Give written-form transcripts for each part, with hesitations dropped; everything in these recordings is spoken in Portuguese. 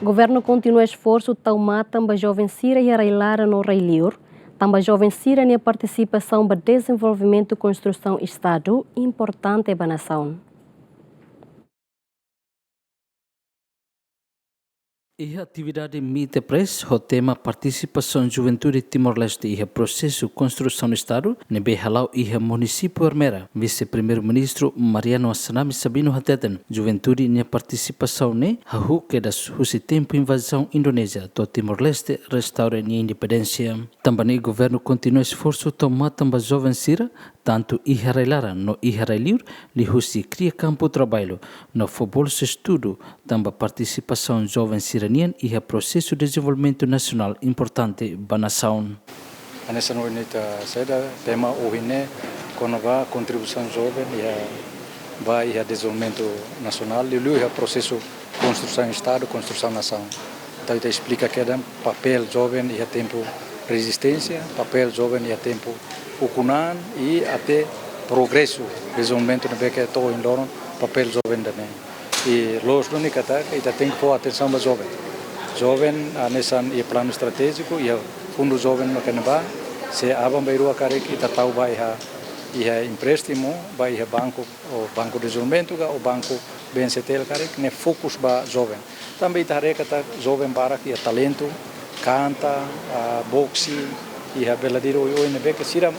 Governu kontinua esforsu tau matan ba Joven sira e laran no liur, tanba Joven sira e partisipasaun ba dezenvolvimentu konstrusaun estadu, importante ba nasaun. A atividade Meet Press, o tema participação juventude Timor-Leste e processo construção do Estado, nebe halau e município Armera, vice-primeiro-ministro Mariano Assanami Sabino Hateten, juventude e participação ne, hahu que das husi tempo invasão Indonésia, do Timor-Leste restaura a independência. Também o governo continua esforço tomar tamba Joven sira, tanto laran no liur, li husi cria campo trabalho, no bolsa estudo, tamba participação Joven sira e o processo de desenvolvimento nacional importante ba nasaun. Nessa noite seda tema ohine konova contribuição jovem e a desenvolvimento nacional e o processo construção estado, construção nação. Então ele explica que é papel jovem e a tempo resistência, papel jovem e a tempo ukunan e até progresso, desenvolvimento no beque todo em loron, papel jovem também. E los não kata ita tem que pôr atenção para jovem. Jovem nessa e plano estratégico e fundo jovem no Canadá se abam bairu akare ita tahu vai ia empréstimo vai ia banco o banco de desenvolvimento o banco BNCT kare ne fokus ba jovem. Também ita hare kata jovem barak ia talento canta boxe ia beladiro oi ne beke sira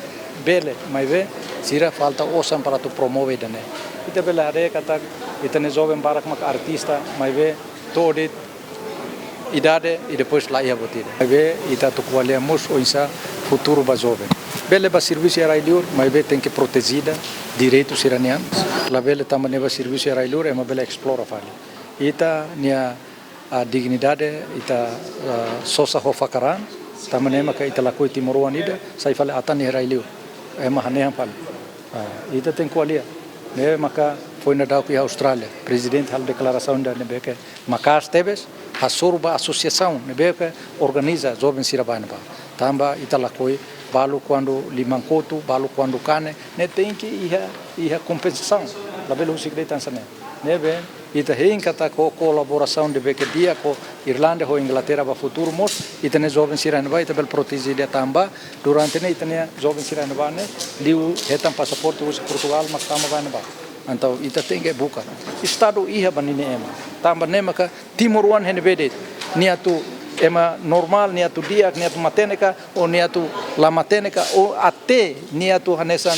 bele mai ve sira falta osam para tu promover dane. Ita bela hare kata ita ne jovem barak mak artista mai ve todo idade e depois lá ia botir. Mai ve ita tu qualemos o insa futuro ba jovem. Bele ba serviço era liur, mai ve tem que protegida direitos iranianos. La bele também ba serviço era liur, é uma bela explora fali. Ita nia a dignidade ita sosa ho fakaran, também maka ita la coi timoruan ida, sai fale atan era liur. É uma hanehan fali. Ita tem qualia. Ne maka foi na dau que a Austrália, presidente hal declaração da nebeke makas tebes a sorba associação nebeke organiza jovem sira banba. Tamba italakoi balu quando limancoto, balu quando cane, ne tem que ia compensação. La belo sigre tansane. Nebe ita kata ko colaboração de beque dia ko Irlanda ou Inglaterra ba futuro mos itane jovem sira vai ita bel protegida tamba durante ne itane jovem sira vai ne liu hetam passaporte us Portugal mas tamba vai ba. Então ita tem que buka. Estado ia banine ema. Tamba nemaka timoruan hen bedet. Niatu ema normal niatu dia niatu matenica ou niatu la matenica ou até niatu hanesan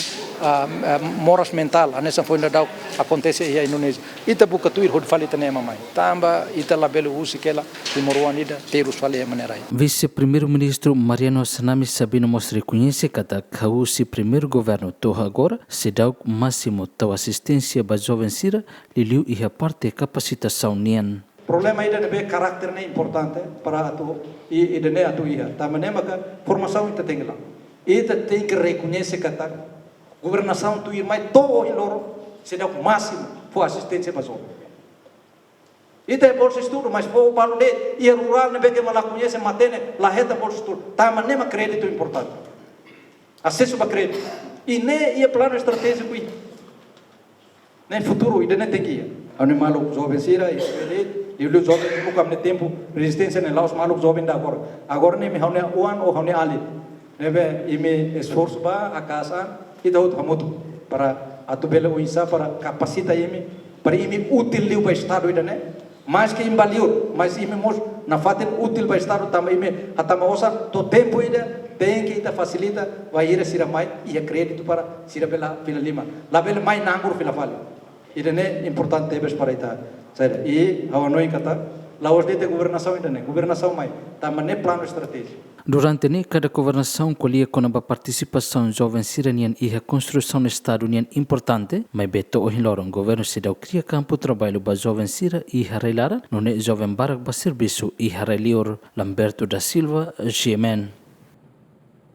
moras mental hanesan foi nadau acontece aí Indonésia. Ita buka tuir hod fali tane ema mai. Tamba ita labelo usi kela timoruan ida terus fali manerai. Vice-primeiro-ministro Mariano Assanami Sabino mostra reconhece que o primeiro governo torra agora se dá o máximo da assistência ba jovem sira liu e a parte capacitação nian. Problema ida nebe karakter ne importante para atu e ne atu ia. Tamane maka formação ita tem lá. Ita tem que reconhecer que governação tu ir mais todo em loro se dá o máximo for assistência para jovem. Ita é bolsa estudo, mas for balu de e rural nebe que mala conhece matene la reta bolsa estudo. Tamane ma crédito importante. Acesso para crédito. E ne ia plano estratégico i. Ne futuro ida ne tem que ir. Ane malu jovem sira e o jovem bukan ne tempo resistência ne laos malu jovem da agora. Agora ne me haune uan ou haune ali. Nebe ime esforço ba a casa e da outro hamutu para atubele o insa para capacita ime para ime útil liu para estado ida ne. Mais que liur, mas ime mos na faten útil para estado também ime atama osa to tempo ida tem que ita facilita vai ir sira mai e crédito para sira bela pela lima. La bela mai nangur pela fali. Ida ne importante tebes para ita. Sabe? E a noi kata laos de governação ida ne, governação mai, tamane plano estratégico. Durante cada governação colhia com a participação jovem siranian e a construção do Estado união importante, mas beto o hiloron governo se deu cria campo trabalho para jovem sira e laran, não é jovem barak para serviço e liur Lamberto da Silva, Joven.